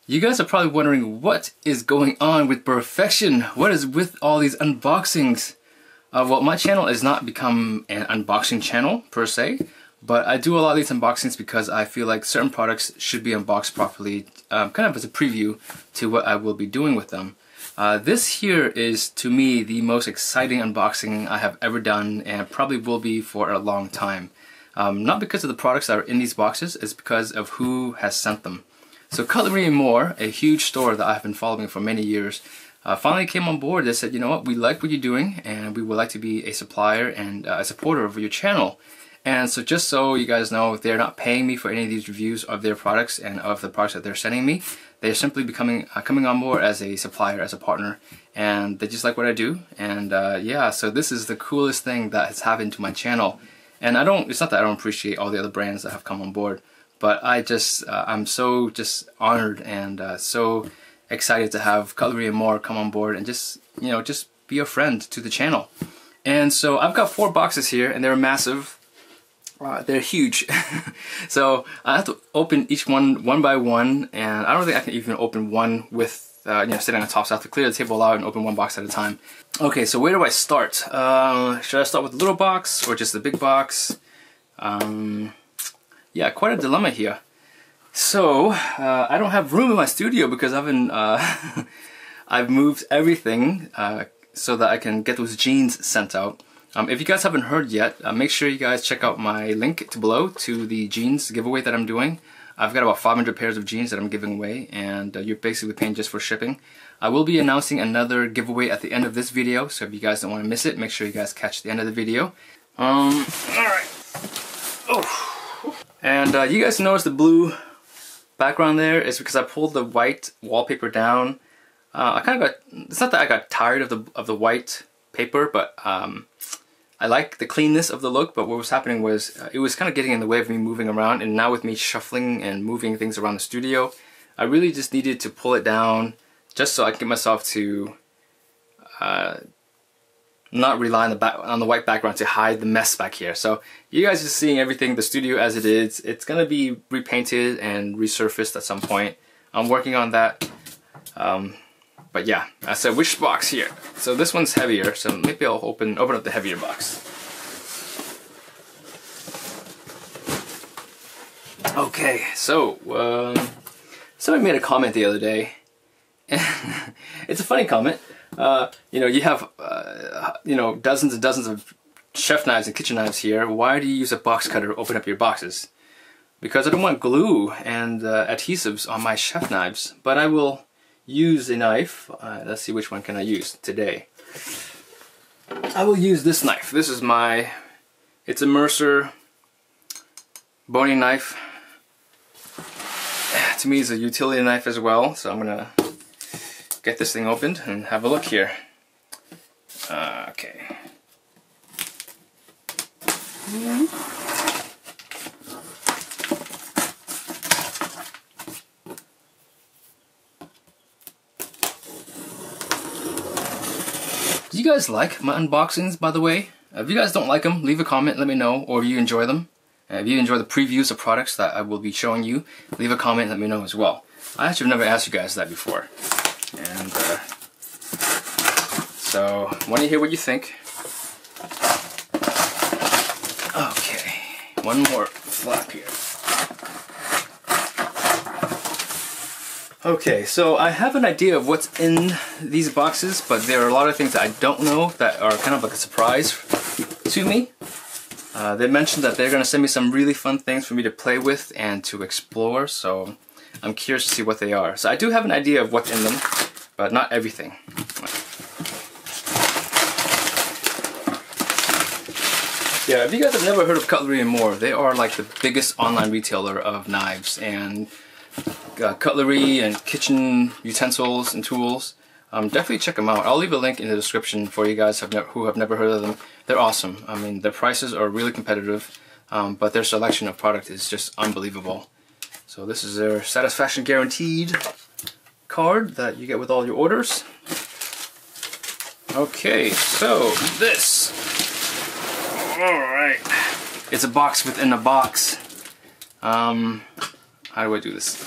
You guys are probably wondering what is going on with Perfection. What is with all these unboxings? Well, my channel has not become an unboxing channel per se, but I do a lot of these unboxings because I feel like certain products should be unboxed properly, kind of as a preview to what I will be doing with them. This here is, to me, the most exciting unboxing I have ever done and probably will be for a long time. Not because of the products that are in these boxes, it's because of who has sent them. So Cutlery & More, a huge store that I've been following for many years, finally came on board. They said, you know what, we like what you're doing and we would like to be a supplier and a supporter of your channel. And so just so you guys know, they're not paying me for any of these reviews of their products and of the products that they're sending me. They're simply coming on board as a supplier, as a partner, and they just like what I do. And yeah, so this is the coolest thing that has happened to my channel. And it's not that I don't appreciate all the other brands that have come on board, but I'm so just honored and so excited to have Cutlery & More come on board and just be a friend to the channel. And so I've got 4 boxes here, and they're massive. They're huge. So I have to open each one by one, and I don't think I can even open one with sitting on top, so I have to clear the table out and open one box at a time. Okay, so where do I start? Should I start with the little box or just the big box? Yeah, quite a dilemma here. So I don't have room in my studio because I've moved everything so that I can get those jeans sent out. If you guys haven't heard yet, make sure you guys check out my link below to the jeans giveaway that I'm doing. I've got about 500 pairs of jeans that I'm giving away, and you're basically paying just for shipping. I will be announcing another giveaway at the end of this video, so if you guys don't want to miss it, make sure you guys catch the end of the video. Alright. Oh. And you guys notice the blue background there is because I pulled the white wallpaper down. It's not that I got tired of the white paper, but I like the cleanness of the look, but what was happening was it was kind of getting in the way of me moving around, and now with me shuffling and moving things around the studio, I really just needed to pull it down just so I can get myself to not rely on the white background to hide the mess back here. So you guys are seeing everything, the studio as it is. It's going to be repainted and resurfaced at some point. I'm working on that. But yeah, I said which box here. So this one's heavier, so maybe I'll open up the heavier box. Okay, so somebody made a comment the other day. It's a funny comment. You have dozens and dozens of chef knives and kitchen knives here. Why do you use a box cutter to open up your boxes? Because I don't want glue and adhesives on my chef knives, but I will use a knife. Let's see, which one can I use today? I will use this knife. This is it's a Mercer boning knife. To me, it's a utility knife as well, so I'm gonna get this thing opened and have a look here. Okay. Do you guys like my unboxings, by the way? If you guys don't like them, leave a comment, let me know, or if you enjoy them. If you enjoy the previews of products that I will be showing you, leave a comment, let me know as well. I actually have never asked you guys that before. And so, want to hear what you think. Okay, one more flap here. Okay, so I have an idea of what's in these boxes, but there are a lot of things that I don't know that are kind of like a surprise to me. They mentioned that they're going to send me some really fun things for me to play with and to explore, so I'm curious to see what they are. So I do have an idea of what's in them, but not everything. Yeah, if you guys have never heard of Cutlery & More, they are like the biggest online retailer of knives and cutlery and kitchen utensils and tools. Definitely check them out. I'll leave a link in the description for you guys who have never heard of them. They're awesome. I mean, their prices are really competitive, but their selection of product is just unbelievable. So this is their satisfaction guaranteed card that you get with all your orders. Okay, so this. Alright. It's a box within a box. How do I do this?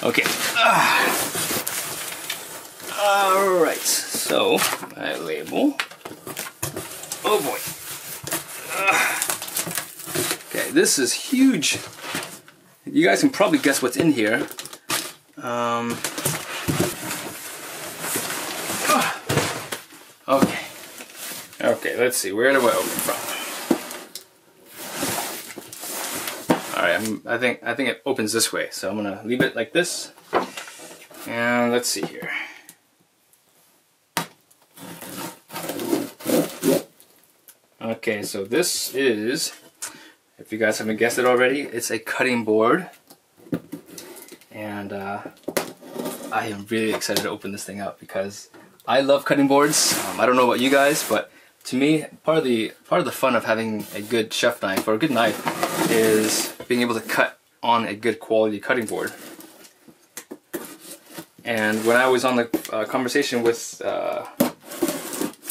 Okay, Alright, so my label. Oh boy. Okay, this is huge. You guys can probably guess what's in here. Okay. Okay, let's see. Where do I open from? Alright, I think it opens this way, so I'm gonna leave it like this. And let's see here. Okay, so this is, if you guys haven't guessed it already, it's a cutting board. And I am really excited to open this thing up because I love cutting boards. I don't know about you guys, but to me, part of the fun of having a good chef knife or a good knife is being able to cut on a good quality cutting board. And when I was on the conversation with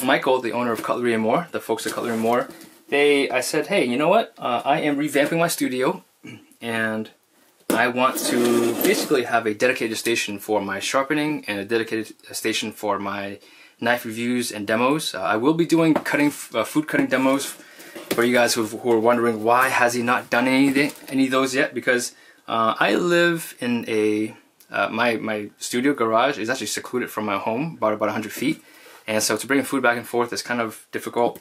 Michael, the owner of Cutlery and More, the folks at Cutlery and More, I said, hey, you know what? I am revamping my studio, and I want to basically have a dedicated station for my sharpening and a dedicated station for my knife reviews and demos. I will be doing food cutting demos for you guys who are wondering why has he not done any of those yet, because I live in a my studio garage is actually secluded from my home, about 100 feet, and so to bring food back and forth is kind of difficult.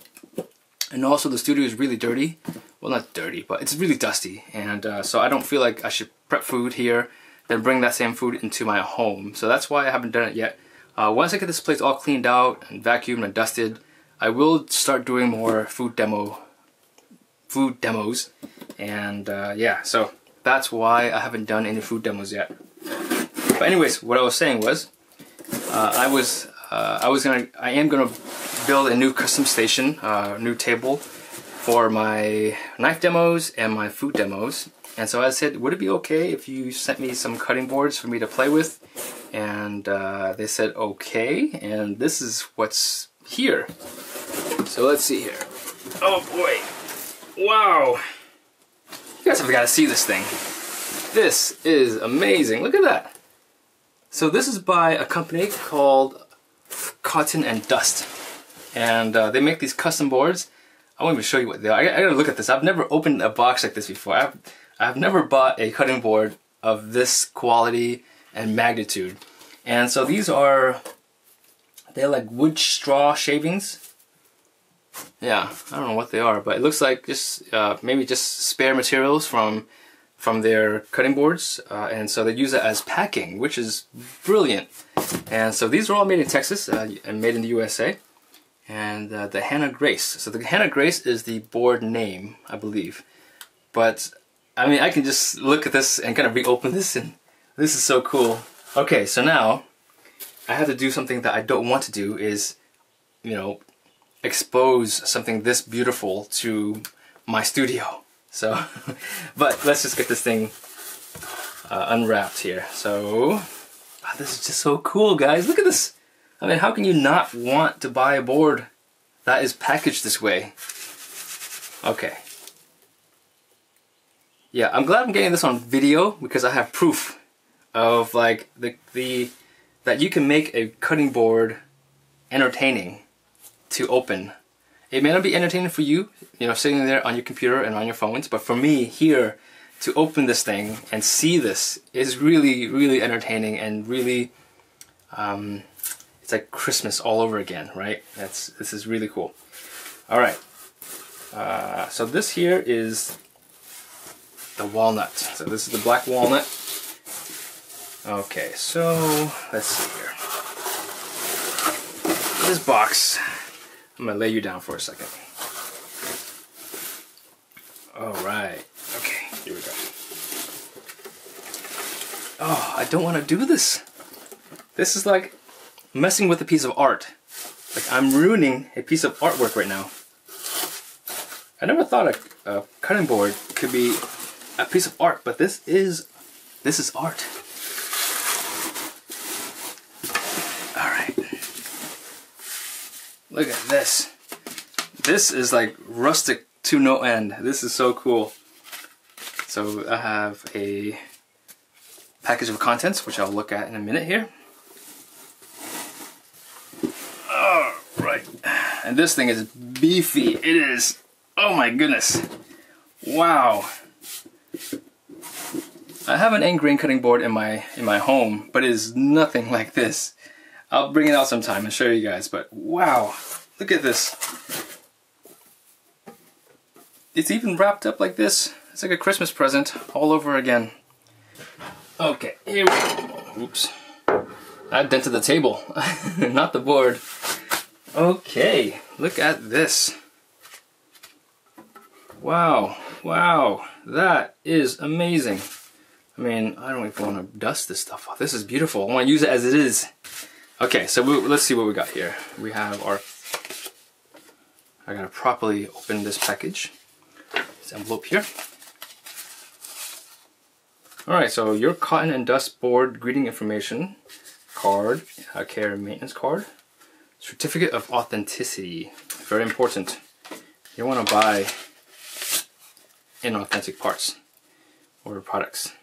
And also the studio is really dirty. Well, not dirty, but it's really dusty, and so I don't feel like I should prep food here then bring that same food into my home. So that's why I haven't done it yet. Once I get this place all cleaned out and vacuumed and dusted, I will start doing more food demos, and yeah, so that's why I haven't done any food demos yet. But anyways, what I was saying was, I am gonna build a new custom station, new table for my knife demos and my food demos. And so I said, would it be okay if you sent me some cutting boards for me to play with? And they said okay, and this is what's here. So let's see here. Oh boy, wow! You guys have got to see this thing. This is amazing. Look at that. So this is by a company called Cotton and Dust, and they make these custom boards. I won't even show you what they are. I gotta look at this. I've never opened a box like this before. I've never bought a cutting board of this quality and magnitude. And so these are, they're like wood straw shavings. Yeah, I don't know what they are, but it looks like just maybe just spare materials from their cutting boards, and so they use it as packing, which is brilliant. And so these are all made in Texas and made in the USA. And the Hannah Grace. So the Hannah Grace is the board name, I believe. But I mean, I can just look at this and kind of reopen this, and this is so cool. Okay, so now I have to do something that I don't want to do, is, you know, expose something this beautiful to my studio. So, but let's just get this thing unwrapped here. So, this is just so cool, guys. Look at this. I mean, how can you not want to buy a board that is packaged this way? Okay. Yeah, I'm glad I'm getting this on video because I have proof of like that you can make a cutting board entertaining to open. It may not be entertaining for you, you know, sitting there on your computer and on your phones, but for me here to open this thing and see this is really, really entertaining, and really it's like Christmas all over again, right? This is really cool. All right, so this here is the walnut. So this is the black walnut. Okay, so let's see here. This box, I'm gonna lay you down for a second. All right, okay, here we go. Oh, I don't want to do this. This is like messing with a piece of art. Like, I'm ruining a piece of artwork right now. I never thought a cutting board could be a piece of art, but this is art. All right. Look at this. This is like rustic to no end. This is so cool. So I have a package of contents, which I'll look at in a minute here. Alright, and this thing is beefy. It is, oh my goodness, wow. I have an end grain cutting board in my home, but it is nothing like this. I'll bring it out sometime and show you guys, but wow, look at this. It's even wrapped up like this. It's like a Christmas present all over again. Okay, here we go. Oops. I dented the table, not the board. Okay, look at this. Wow, wow, that is amazing. I mean, I don't even want to dust this stuff off. This is beautiful. I want to use it as it is. Okay, so let's see what we got here. We have our... I gotta properly open this package. This envelope here. Alright, so your cotton and dust board greeting information card, care and maintenance card, certificate of authenticity, very important. You don't want to buy inauthentic parts or products.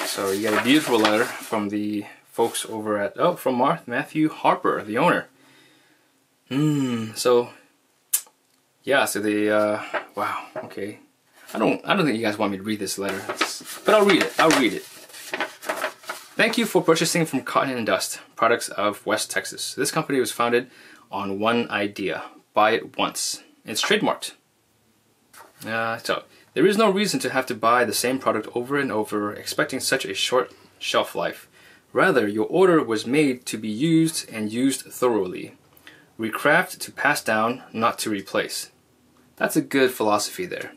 So you get a beautiful letter from the folks over at, oh, from Matthew Harper, the owner. So yeah, so the wow, okay. I don't think you guys want me to read this letter, but I'll read it. I'll read it. Thank you for purchasing from Cotton and Dust, products of West Texas. This company was founded on one idea: buy it once. It's trademarked. So there is no reason to have to buy the same product over and over, expecting such a short shelf life. Rather, your order was made to be used and used thoroughly. Recraft to pass down, not to replace. That's a good philosophy there.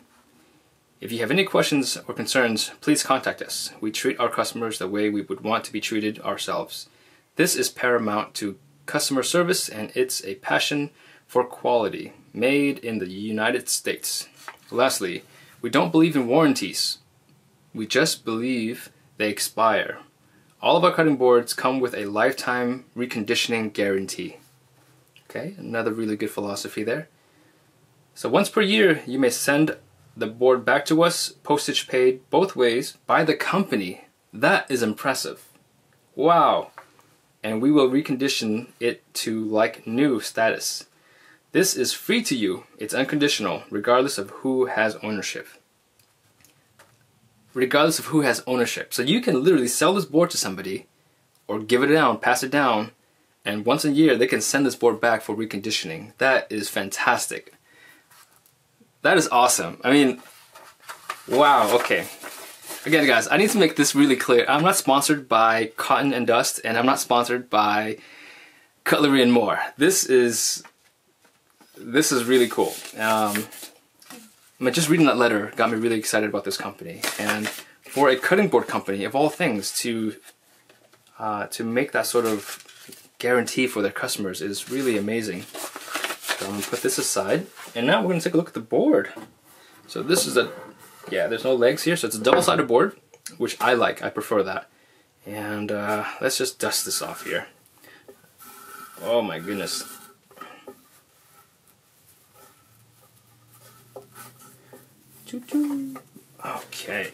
If you have any questions or concerns, please contact us. We treat our customers the way we would want to be treated ourselves. This is paramount to customer service, and it's a passion for quality, made in the United States. Lastly, we don't believe in warranties. We just believe they expire. All of our cutting boards come with a lifetime reconditioning guarantee. Okay, another really good philosophy there. So once per year, you may send the board back to us, postage paid both ways by the company. That is impressive. Wow. And we will recondition it to like new status. This is free to you. It's unconditional, regardless of who has ownership. Regardless of who has ownership. So you can literally sell this board to somebody, or give it down, pass it down, and once a year they can send this board back for reconditioning. That is fantastic. That is awesome. I mean, wow, okay. Again, guys, I need to make this really clear. I'm not sponsored by Cotton and Dust, and I'm not sponsored by Cutlery and More. This is really cool. Just reading that letter got me really excited about this company. And for a cutting board company, of all things, to make that sort of guarantee for their customers is really amazing. So I'm going to put this aside, and now we're going to take a look at the board. So this is yeah, there's no legs here, so it's a double-sided board, which I like. I prefer that. And let's just dust this off here. Oh my goodness. Okay.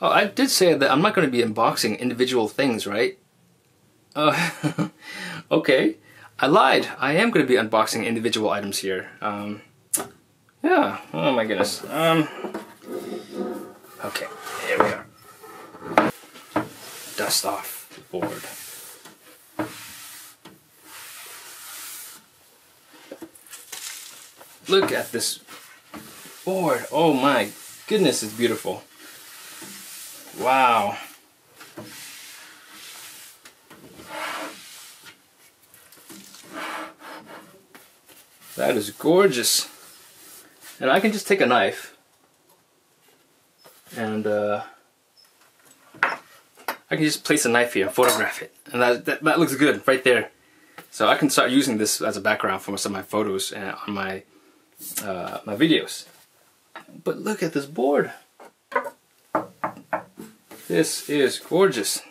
Oh, I did say that I'm not going to be unboxing individual things, right? Okay. I lied. I am going to be unboxing individual items here. Yeah. Oh my goodness. Okay. Here we are. Dust off the board. Look at this board. Oh my goodness, it's beautiful. Wow. That is gorgeous. And I can just take a knife and I can just place a knife here and photograph it. And that looks good right there. So I can start using this as a background for some of my photos on my my videos. But look at this board. This is gorgeous.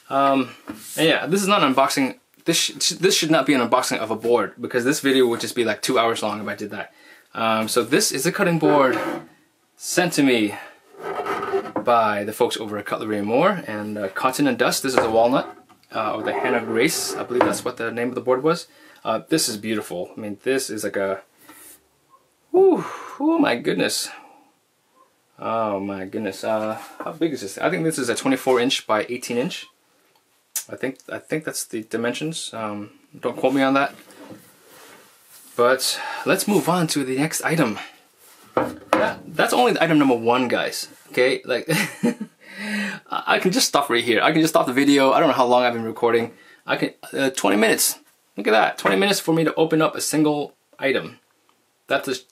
And yeah, this is not an unboxing. This should not be an unboxing of a board, because this video would just be like 2 hours long if I did that. So this is a cutting board sent to me by the folks over at Cutlery & More, and Cotton and Dust. This is a walnut, or the Hannah Grace, I believe that's what the name of the board was. This is beautiful. I mean, this is like a, oh my goodness. Oh my goodness. How big is this? I think this is a 24-inch by 18-inch. I think that's the dimensions. Don't quote me on that. But let's move on to the next item. That's only item number 1, guys. Okay, like I can just stop right here. I can just stop the video. I don't know how long I've been recording. I can 20 minutes. Look at that. 20 minutes for me to open up a single item. That's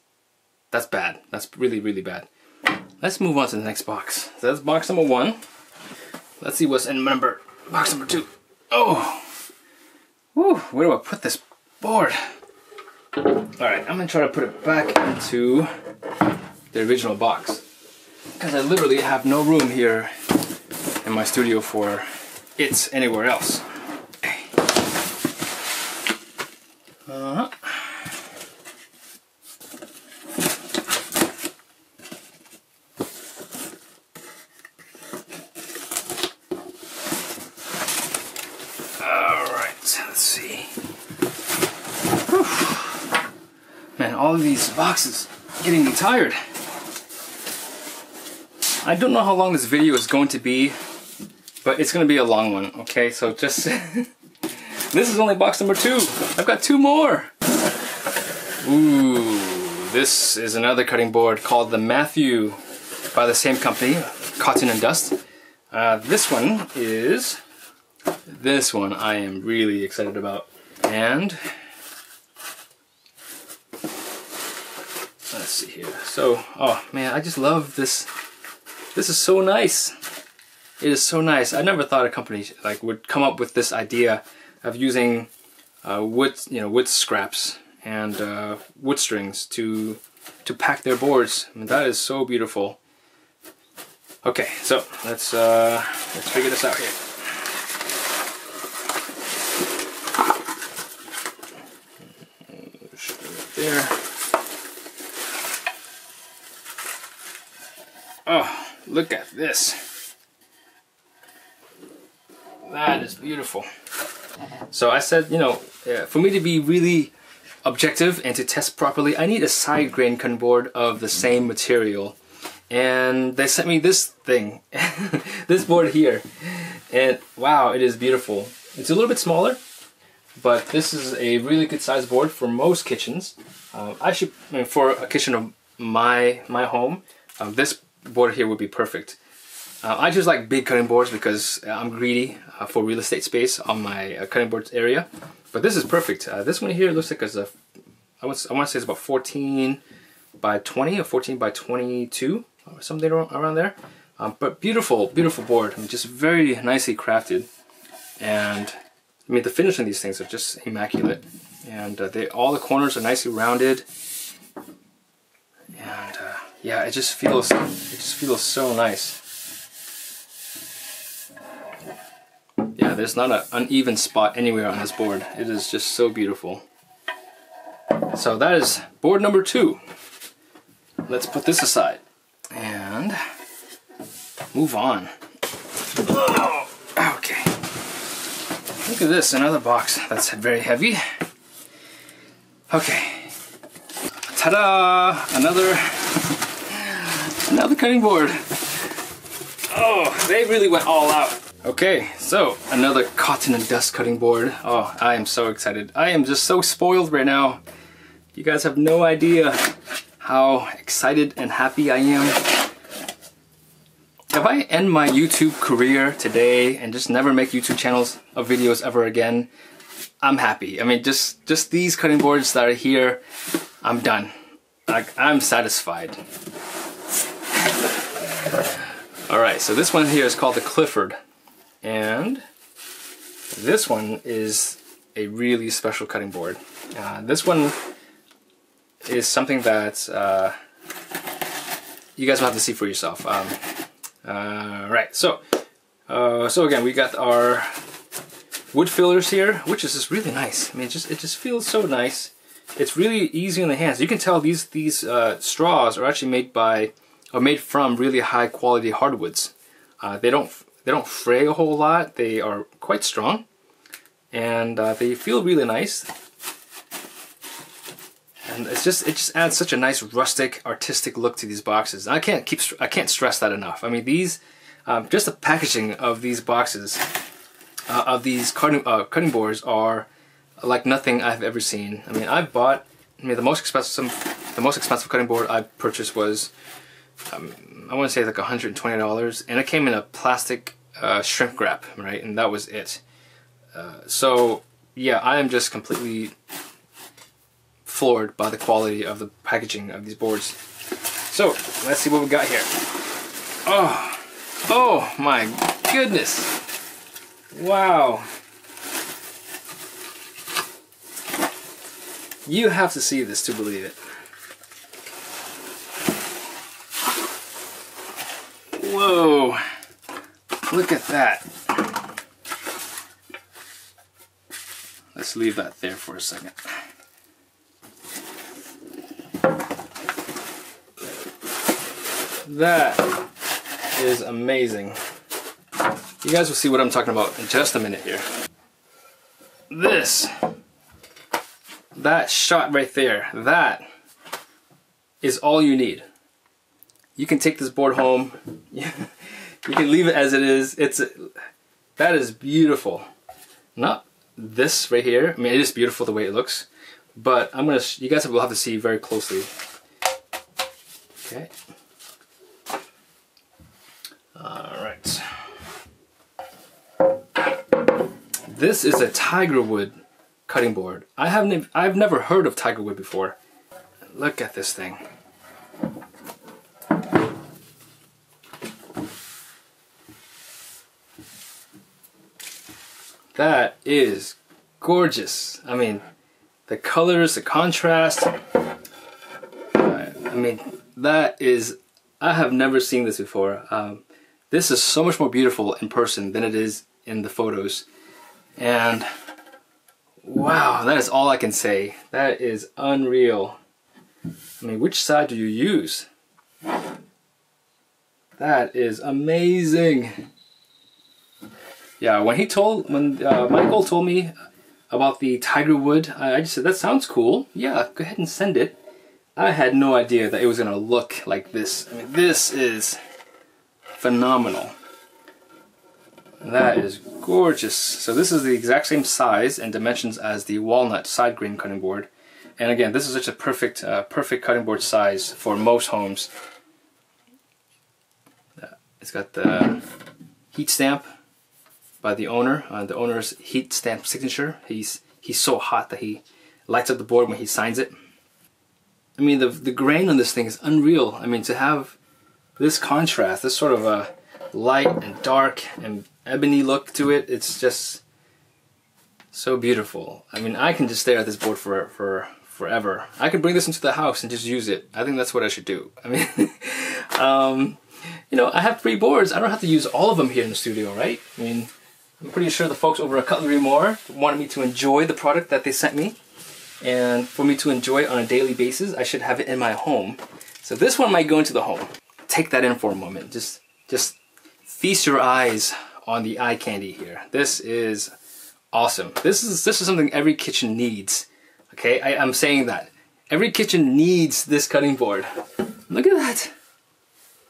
bad. That's really, really bad. Let's move on to the next box. So that's box number 1. Let's see what's in box number 2. Oh, woo, where do I put this board? Alright, I'm gonna try to put it back into the original box, because I literally have no room here in my studio for it anywhere else. Alright, let's see. Whew. Man, all of these boxes getting me tired. I don't know how long this video is going to be, but it's going to be a long one, okay? So just... This is only box number 2. I've got 2 more. Ooh, this is another cutting board called the Matthew by the same company, Cotton and Dust. This one I am really excited about. And let's see here. So, oh man, I just love this. This is so nice. It is so nice. I never thought a company like would come up with this idea of using wood scraps and wood strings to pack their boards. I mean, that is so beautiful. Okay, so let's figure this out here. Right there. Oh, look at this. That is beautiful. So I said, you know, for me to be really objective and to test properly, I need a side grain cutting board of the same material. And they sent me this thing, this board here. And wow, it is beautiful. It's a little bit smaller, but this is a really good size board for most kitchens. For a kitchen of my home, this board here would be perfect. I just like big cutting boards because I'm greedy for real estate space on my cutting board area. But this is perfect. This one here looks like I want to say it's about 14 by 20 or 14 by 22 or something around there. But beautiful, beautiful board. I mean, just very nicely crafted. And I mean, the finish on these things are just immaculate. And all the corners are nicely rounded. And yeah, it just feels so nice. Yeah, there's not an uneven spot anywhere on this board. It is just so beautiful. So that is board number 2. Let's put this aside and move on. Oh, okay. Look at this, another box that's very heavy. Okay. Ta-da! Another cutting board. Oh, they really went all out. Okay, so another Cotton and Dust cutting board. Oh, I am so excited. I am just so spoiled right now. You guys have no idea how excited and happy I am. If I end my YouTube career today and just never make YouTube channels of videos ever again, I'm happy. I mean, just these cutting boards that are here, I'm done. Like, I'm satisfied. Alright, so this one here is called the Clifford. And this one is a really special cutting board. This one is something that you guys will have to see for yourself. Right, so again, we got our wood fillers here, which is just really nice. I mean, it just feels so nice. It's really easy on the hands. You can tell these straws are actually made by are made from really high quality hardwoods. They don't fray a whole lot. They are quite strong, and they feel really nice. And it just adds such a nice rustic, artistic look to these boxes. I can't stress that enough. I mean, these just the packaging of these boxes of these cutting boards are like nothing I've ever seen. I mean, I've bought. I mean, the most expensive cutting board I purchased was I want to say like $120, and it came in a plastic shrink wrap, right? And that was it. So yeah, I am just completely floored by the quality of the packaging of these boards. So let's see what we got here. Oh my goodness! Wow! You have to see this to believe it. Whoa! Look at that. Let's leave that there for a second. That is amazing. You guys will see what I'm talking about in just a minute here. That shot right there, that is all you need. You can take this board home. You can leave it as it is. That is beautiful. Not this right here. I mean, it is beautiful the way it looks, but you guys will have to see very closely. Okay. All right. This is a tigerwood cutting board. I've never heard of tigerwood before. Look at this thing. That is gorgeous. I mean, the colors, the contrast. I mean, that is, I have never seen this before. This is so much more beautiful in person than it is in the photos. And wow, that is all I can say. That is unreal. I mean, which side do you use? That is amazing. Yeah, when Michael told me about the tigerwood, I just said, that sounds cool. Yeah, go ahead and send it. I had no idea that it was gonna look like this. I mean, this is phenomenal. That is gorgeous. So this is the exact same size and dimensions as the walnut side grain cutting board. And again, this is such a perfect cutting board size for most homes. It's got the heat stamp by the owner. The owner's heat stamp signature. He's so hot that he lights up the board when he signs it. I mean, the grain on this thing is unreal. I mean, to have this contrast, this sort of a light and dark and ebony look to it, it's just so beautiful. I mean, I can just stare at this board for forever. I could bring this into the house and just use it. I think that's what I should do. I mean, you know, I have 3 boards. I don't have to use all of them here in the studio, right? I mean, I'm pretty sure the folks over at Cutlery More wanted me to enjoy the product that they sent me. And for me to enjoy it on a daily basis, I should have it in my home. So this one might go into the home. Take that in for a moment. Just feast your eyes on the eye candy here. This is awesome. This is something every kitchen needs. Okay, I'm saying that. Every kitchen needs this cutting board. Look at that.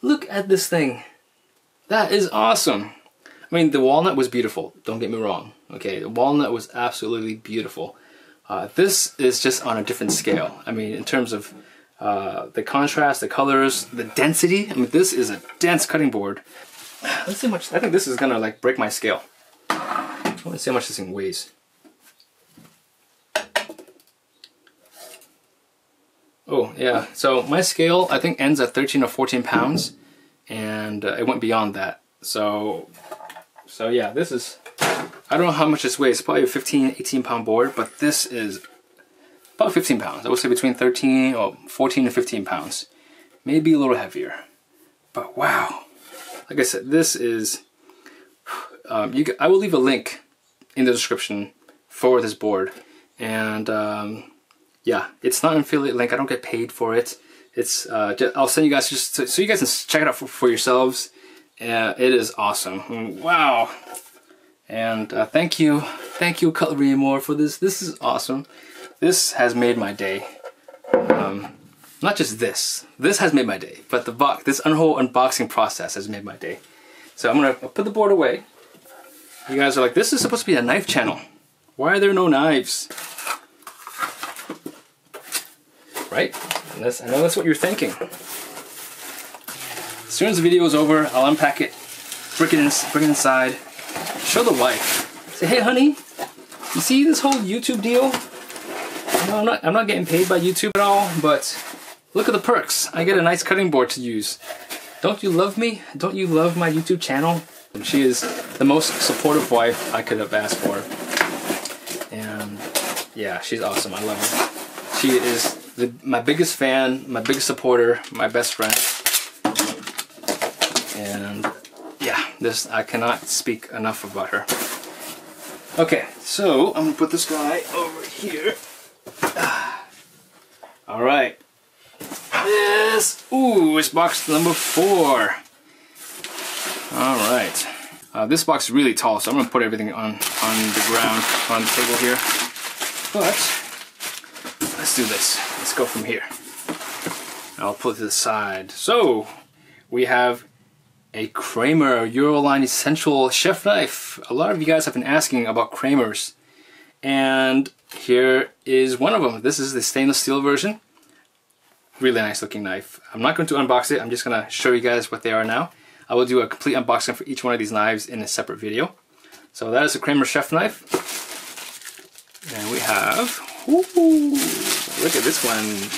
Look at this thing. That is awesome. I mean, the walnut was beautiful. Don't get me wrong. Okay, the walnut was absolutely beautiful. This is just on a different scale. I mean, in terms of the contrast, the colors, the density. I mean, this is a dense cutting board. Let's see how much. I think this is gonna like break my scale. I want to see how much this thing weighs. Oh yeah. So my scale I think ends at 13 or 14 pounds, and it went beyond that. So yeah, this is. I don't know how much this weighs. It's probably a 15, 18 pound board, but this is about 15 pounds. I would say between 14 and 15 pounds. Maybe a little heavier. But wow. Like I said, this is... I will leave a link in the description for this board. And yeah, it's not an affiliate link. I don't get paid for it. It's I'll send you guys just so you guys can check it out for yourselves. It is awesome. Wow. And thank you Cutlery and More for this. This is awesome. This has made my day. Not just this has made my day, but this whole unboxing process has made my day. So I'm gonna put the board away. You guys are like, this is supposed to be a knife channel. Why are there no knives? Right? I know that's what you're thinking. As soon as the video is over, I'll unpack it, bring it inside, show the wife. Say, hey honey, you see this whole YouTube deal? No, I'm not getting paid by YouTube at all, but look at the perks. I get a nice cutting board to use. Don't you love me? Don't you love my YouTube channel? And she is the most supportive wife I could have asked for. And yeah, she's awesome. I love her. She is my biggest fan, my biggest supporter, my best friend. And yeah, I cannot speak enough about her. Okay, so I'm gonna put this guy over here. All right. It's box number 4. All right. This box is really tall, so I'm gonna put everything on the ground, on the table here. But let's do this. Let's go from here. I'll put it to the side. So we have a Kramer Euroline Essential Chef Knife. A lot of you guys have been asking about Kramers, and here is one of them. This is the stainless steel version. Really nice looking knife. I'm not going to unbox it. I'm just going to show you guys what they are now. I will do a complete unboxing for each one of these knives in a separate video. So that is a Kramer Chef Knife. And we have, look at this one.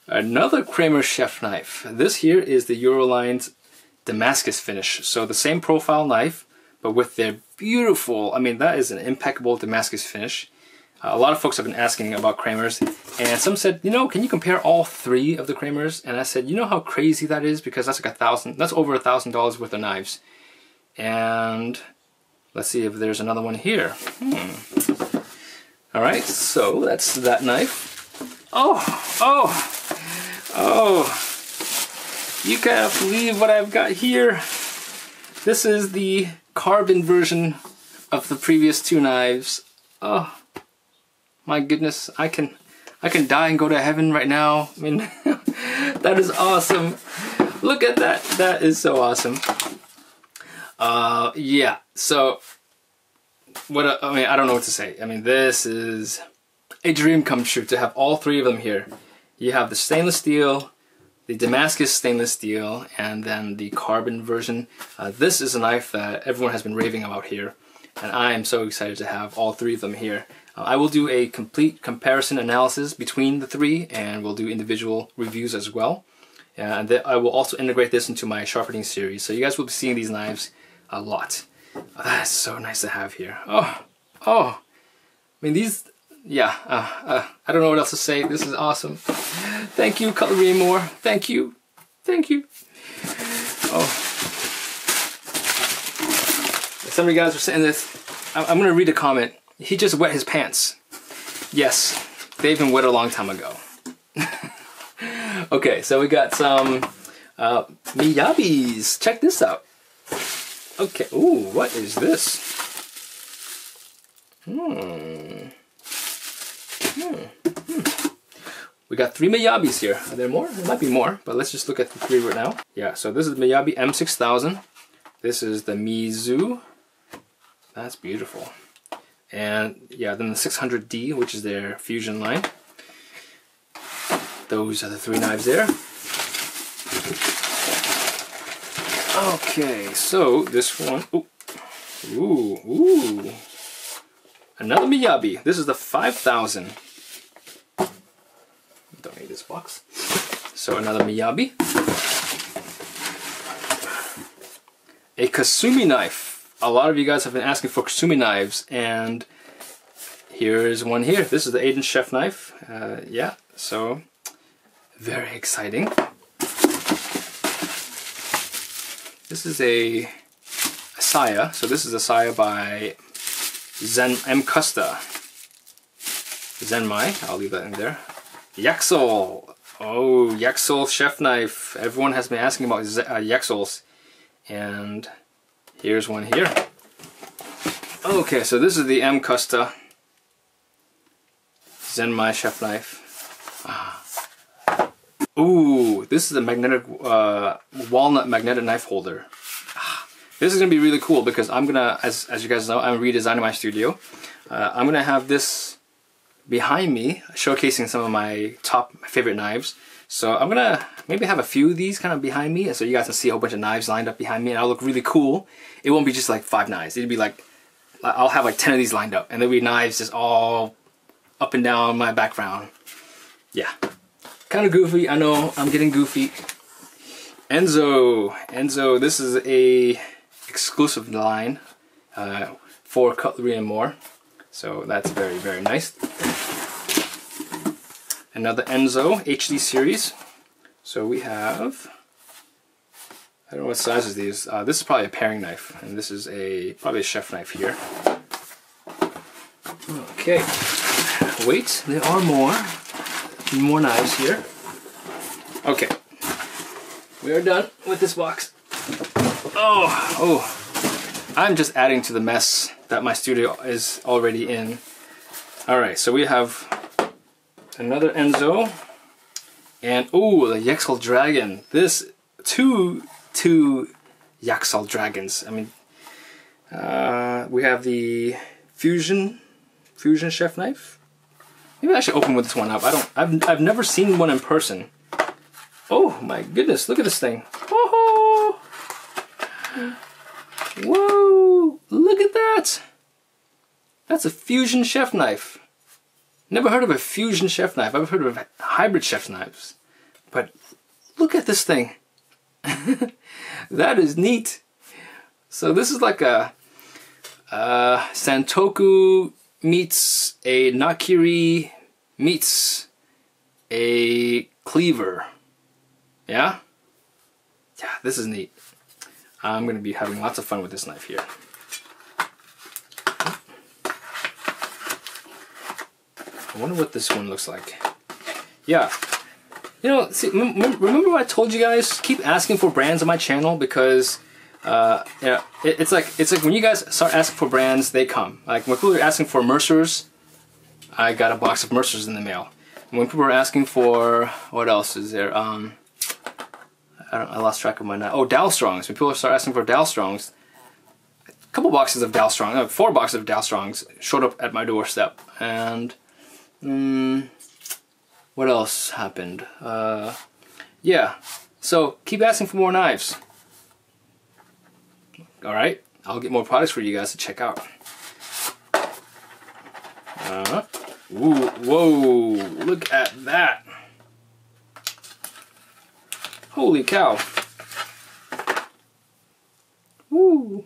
Another Kramer Chef Knife. This here is the Euroline's Damascus finish. So the same profile knife, but with their beautiful, I mean, that is an impeccable Damascus finish. A lot of folks have been asking about Kramers, and some said, you know, can you compare all 3 of the Kramers? And I said, you know how crazy that is, because that's like that's over $1,000 worth of knives. And let's see if there's another one here. All right, so that's that knife. Oh, you can't believe what I've got here. This is the carbon version of the previous 2 knives. Oh. My goodness, I can die and go to heaven right now. I mean, that is awesome. Look at that. That is so awesome. Yeah. So, I don't know what to say. I mean, this is a dream come true to have all 3 of them here. You have the stainless steel, the Damascus stainless steel, and then the carbon version. This is a knife that everyone has been raving about here, and I am so excited to have all 3 of them here. I will do a complete comparison analysis between the 3, and we'll do individual reviews as well. And I will also integrate this into my sharpening series, so you guys will be seeing these knives a lot. That is so nice to have here. I mean, these, yeah, I don't know what else to say. This is awesome. Thank you, Cutlery and More. Thank you. Thank you. Some of you guys are saying this. I'm going to read a comment. He just wet his pants. Yes, they've been wet a long time ago. Okay, so we got some Miyabis. Check this out. Okay, ooh, what is this? We got 3 Miyabis here. Are there more? There might be more, but let's just look at the 3 right now. Yeah, so this is the Miyabi M6000. This is the Mizu. That's beautiful. And yeah, then the 600D, which is their fusion line. Those are the 3 knives there. Okay, so this one, ooh, another Miyabi. This is the 5000. Don't need this box. So another Miyabi. A Kasumi knife. A lot of you guys have been asking for Kasumi knives, and here's one here. This is the Aiden Chef knife. Yeah, so very exciting. This is a Saya. So this is a Saya by Zen M. Custa. Zenmai, I'll leave that in there. Yaxell. Oh, Yaxell chef knife. Everyone has been asking about Yaxells, and here's one here. Okay, so this is the M. Custa Zenmai chef knife. Ooh, this is a magnetic walnut magnetic knife holder. This is gonna be really cool because I'm gonna, as you guys know, I'm redesigning my studio. I'm gonna have this behind me, showcasing some of my top favorite knives. So I'm gonna maybe have a few of these kind of behind me, so you guys can see a whole bunch of knives lined up behind me, and I'll look really cool. It won't be just like 5 knives. It'll be like, I'll have like 10 of these lined up, and there'll be knives just all up and down my background. Yeah, kind of goofy. I know, I'm getting goofy. Enso. This is a exclusive line for cutlery and more. So that's very, very nice. Another Enso HD series. So we have, I don't know what size is these. This is probably a paring knife, and this is probably a chef knife here. Okay, wait, there are more knives here. Okay, we are done with this box. Oh, I'm just adding to the mess that my studio is already in. Alright, so we have another Enso, and oh, the Yaxell Dragon. This two Yaxell Dragons. I mean, we have the Fusion chef knife. Maybe I should open with this one up. I've never seen one in person. Oh my goodness, look at this thing. Oh, whoa, look at that. That's a Fusion chef knife. Never heard of a Fusion chef knife. I've heard of hybrid chef knives. But look at this thing. That is neat. So this is like a Santoku meets a Nakiri meets a cleaver. Yeah? Yeah, this is neat. I'm going to be having lots of fun with this knife here. I wonder what this one looks like. Yeah. You know, see, remember what I told you guys? Keep asking for brands on my channel because yeah, it's like when you guys start asking for brands, they come. Like when people are asking for Mercers, I got a box of Mercers in the mail. And when people are asking for, what else is there? I lost track of my knife. Oh, Dalstrongs. When people start asking for Dalstrongs, a couple boxes of Dalstrong, 4 boxes of Dalstrongs showed up at my doorstep. And what else happened? Yeah, so keep asking for more knives. Alright, I'll get more products for you guys to check out. Ooh, whoa, look at that. Holy cow. Woo.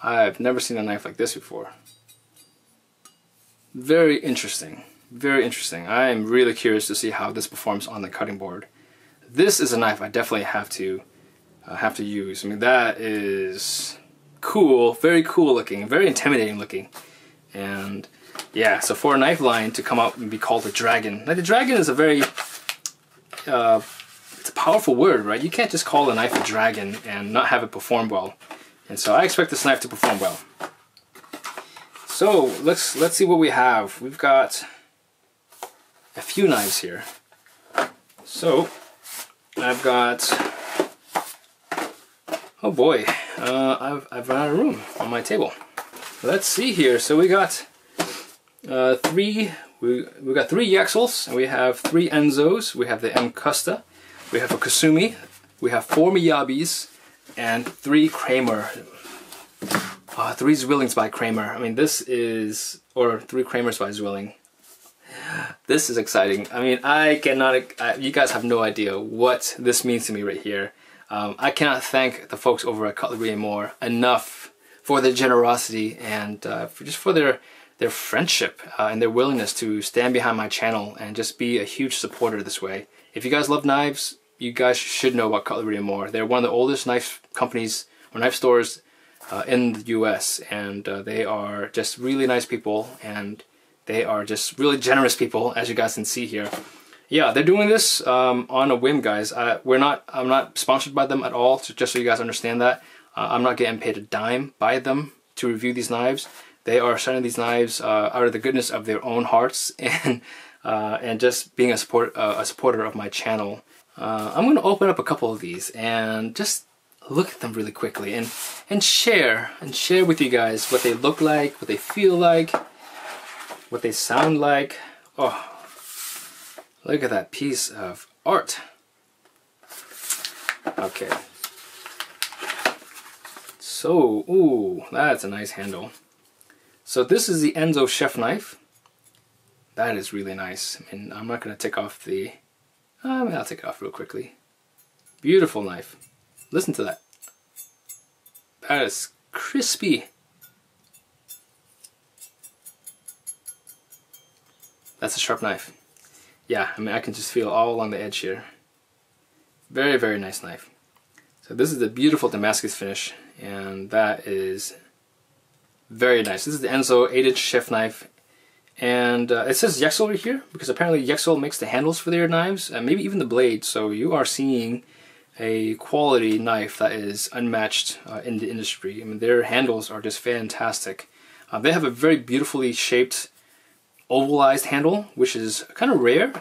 I've never seen a knife like this before. Very interesting. Very interesting. I am really curious to see how this performs on the cutting board. This is a knife I definitely have to use. I mean, that is cool. Very cool looking. Very intimidating looking. And yeah, so for a knife line to come out and be called a dragon. Like, the dragon is a very it's a powerful word, right? You can't just call a knife a dragon and not have it perform well. And so I expect this knife to perform well. So let's see what we have. We've got a few knives here. So I've got, oh boy, I've run out of room on my table. Let's see here. So we got three Yaxells, and we have 3 Ensos. We have the M. Custa. We have a Kasumi, we have 4 Miyabis, and 3 Kramer. 3 Zwillings by Kramer. I mean, this is, or 3 Kramers by Zwilling. This is exciting. I mean, you guys have no idea what this means to me right here. I cannot thank the folks over at Cutlery and More enough for their generosity and just for their friendship and their willingness to stand behind my channel and just be a huge supporter this way. If you guys love knives, you guys should know about Cutlery and More. They're one of the oldest knife companies or knife stores in the US, and they are just really nice people, and they are just really generous people, as you guys can see here. yeah, they're doing this on a whim, guys. I'm not sponsored by them at all, so just so you guys understand that. I'm not getting paid a dime by them to review these knives. They are sending these knives out of the goodness of their own hearts and just being a supporter of my channel. I'm going to open up a couple of these and just look at them really quickly and share with you guys what they look like, what they feel like, what they sound like. Oh, look at that piece of art. Okay. So, ooh, that's a nice handle. So this is the Enso chef knife. That is really nice. I mean, I'm not going to take off the... I'll take it off real quickly. Beautiful knife. Listen to that. That is crispy. That's a sharp knife. Yeah, I mean, I can just feel all along the edge here. Very, very nice knife. So this is the beautiful Damascus finish, and that is very nice. This is the Enso 8-inch chef knife, and it says Yaxell right here because apparently Yaxell makes the handles for their knives, and maybe even the blade. So you are seeing a quality knife that is unmatched in the industry. I mean, their handles are just fantastic. They have a very beautifully shaped ovalized handle, which is kind of rare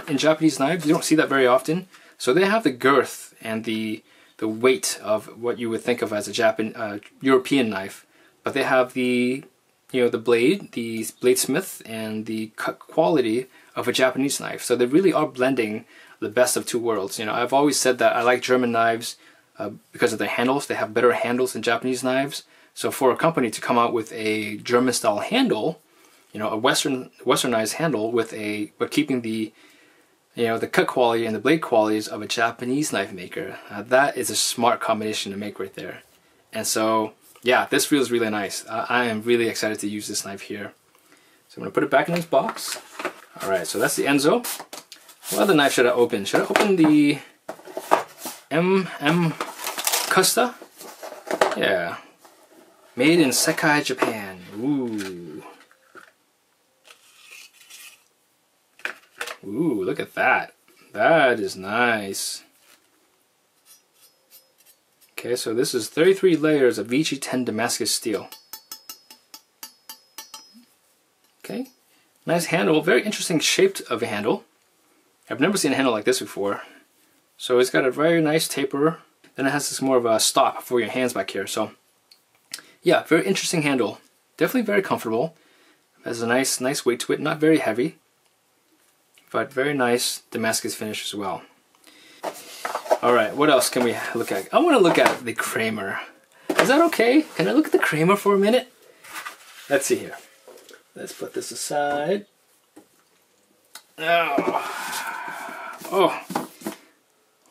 in Japanese knives. You don't see that very often. So they have the girth and the weight of what you would think of as a European knife, but they have the blade, the bladesmith, and the cut quality of a Japanese knife. So they really are blending the best of two worlds. You know, I've always said that I like German knives because of the handles. They have better handles than Japanese knives. So for a company to come out with a German style handle, you know, a westernized handle but keeping the the cut quality and the blade qualities of a Japanese knife maker, that is a smart combination to make right there. And so, yeah, this feels really nice. I am really excited to use this knife here. So I'm going to put it back in this box. Alright, so that's the Enso. What other knife should I open? Should I open the Custa? Yeah. Made in Sekai, Japan. Ooh. Ooh, look at that. That is nice. Okay, so this is 33 layers of VG10 Damascus steel. Okay, nice handle. Very interesting shape of a handle. I've never seen a handle like this before. So it's got a very nice taper. Then it has this more of a stop for your hands back here. So yeah, very interesting handle. Definitely very comfortable. Has a nice weight to it. Not very heavy, but very nice Damascus finish as well. Alright, what else can we look at? I want to look at the Kramer. Is that okay? Can I look at the Kramer for a minute? Let's see here. Let's put this aside.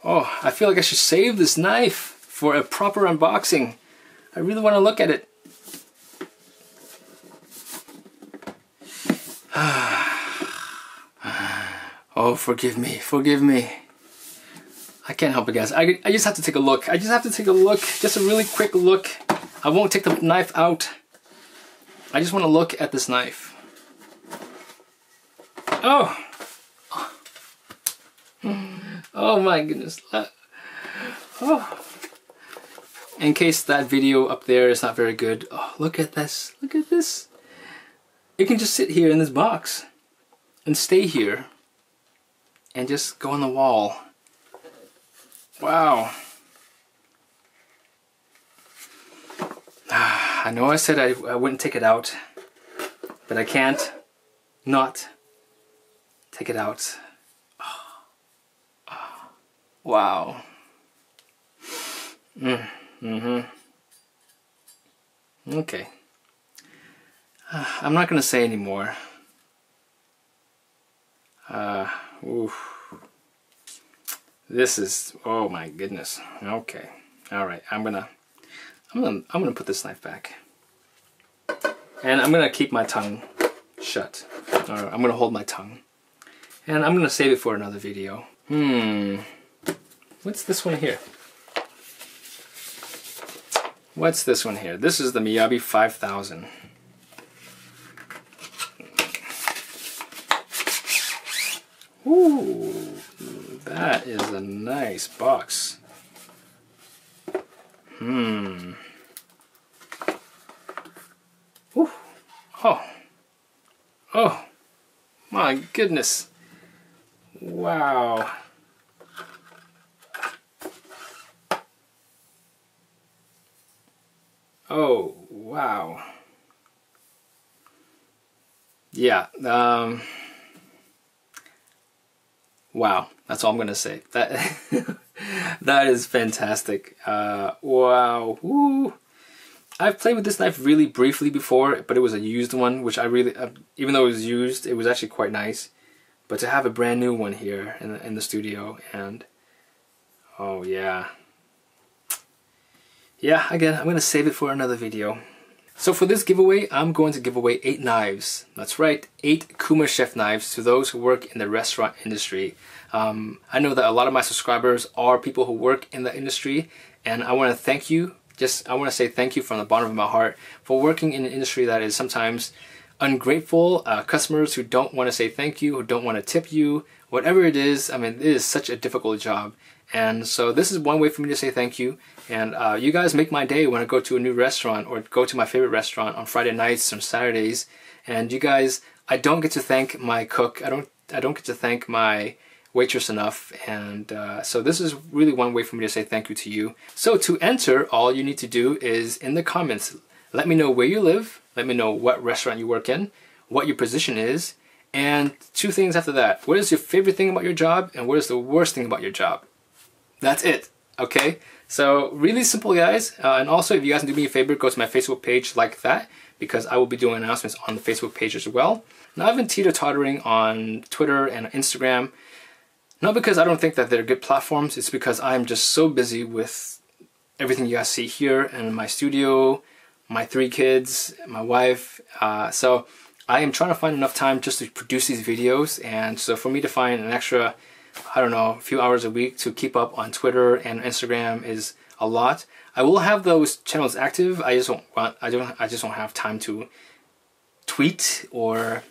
Oh, I feel like I should save this knife for a proper unboxing. I really want to look at it. Oh, forgive me, forgive me. I can't help it, guys. I just have to take a look. I just have to take a look, just a really quick look. I won't take the knife out. I just want to look at this knife. Oh! Oh my goodness. Oh. In case that video up there is not very good, oh, look at this. Look at this. It can just sit here in this box and stay here and just go on the wall. Wow. I know I said I wouldn't take it out, but I can't not take it out. Wow. Okay. I'm not gonna say anymore. Oof. This is, oh my goodness. Okay. All right. I'm gonna put this knife back, and I'm gonna keep my tongue shut. Or I'm gonna hold my tongue, and I'm gonna save it for another video. What's this one here? What's this one here? This is the Miyabi 5000. Ooh, that is a nice box. Ooh. Oh. Oh. My goodness. Wow. Oh, wow. Yeah, wow, that's all I'm gonna say. That that is fantastic. Wow. Woo. I've played with this knife really briefly before, but it was a used one, which I really, even though it was used, it was actually quite nice. But to have a brand new one here in the studio, and oh yeah. Yeah, again, I'm gonna save it for another video. So for this giveaway, I'm going to give away 8 knives. That's right, 8 Kuma chef knives to those who work in the restaurant industry. I know that a lot of my subscribers are people who work in the industry, and I want to thank you. I want to say thank you from the bottom of my heart for working in an industry that is sometimes ungrateful, customers who don't want to say thank you, who don't want to tip you, whatever it is. I mean, it is such a difficult job. And so this is one way for me to say thank you. And you guys make my day when I go to a new restaurant or go to my favorite restaurant on Friday nights or Saturdays. And you guys, I don't get to thank my cook. I don't get to thank my waitress enough. And so this is really one way for me to say thank you to you. So to enter, all you need to do is in the comments, let me know where you live. Let me know what restaurant you work in, what your position is, and 2 things after that. What is your favorite thing about your job, and what is the worst thing about your job? That's it, okay? So really simple, guys. And also, if you guys can do me a favor, go to my Facebook page like that, because I will be doing announcements on the Facebook page as well. Now, I've been teeter-tottering on Twitter and Instagram, not because I don't think that they're good platforms, it's because I'm just so busy with everything you guys see here in my studio, my 3 kids, my wife. So I am trying to find enough time just to produce these videos, and so for me to find an extra, I don't know, a few hours a week to keep up on Twitter and Instagram is a lot. I will have those channels active. I just don't have time to tweet or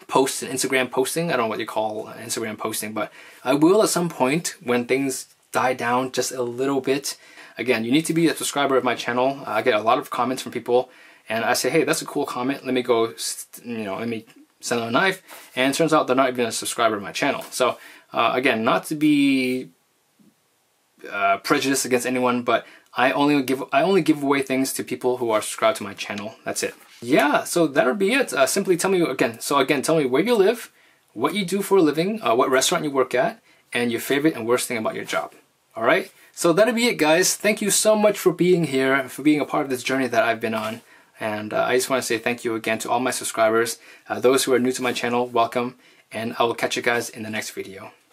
post an Instagram posting. I don't know what you call Instagram posting, but I will at some point when things die down just a little bit. Again, you need to be a subscriber of my channel. I get a lot of comments from people, and I say, hey, that's a cool comment. Let me go, let me send them a knife. And it turns out they're not even a subscriber of my channel. So again, not to be prejudiced against anyone, but I only give away things to people who are subscribed to my channel. That's it. Yeah, so that'll be it. Simply tell me again. So again, tell me where you live, what you do for a living, what restaurant you work at, and your favorite and worst thing about your job. All right. So that'll be it, guys. Thank you so much for being here, for being a part of this journey that I've been on. And I just want to say thank you again to all my subscribers. Those who are new to my channel, welcome. And I will catch you guys in the next video.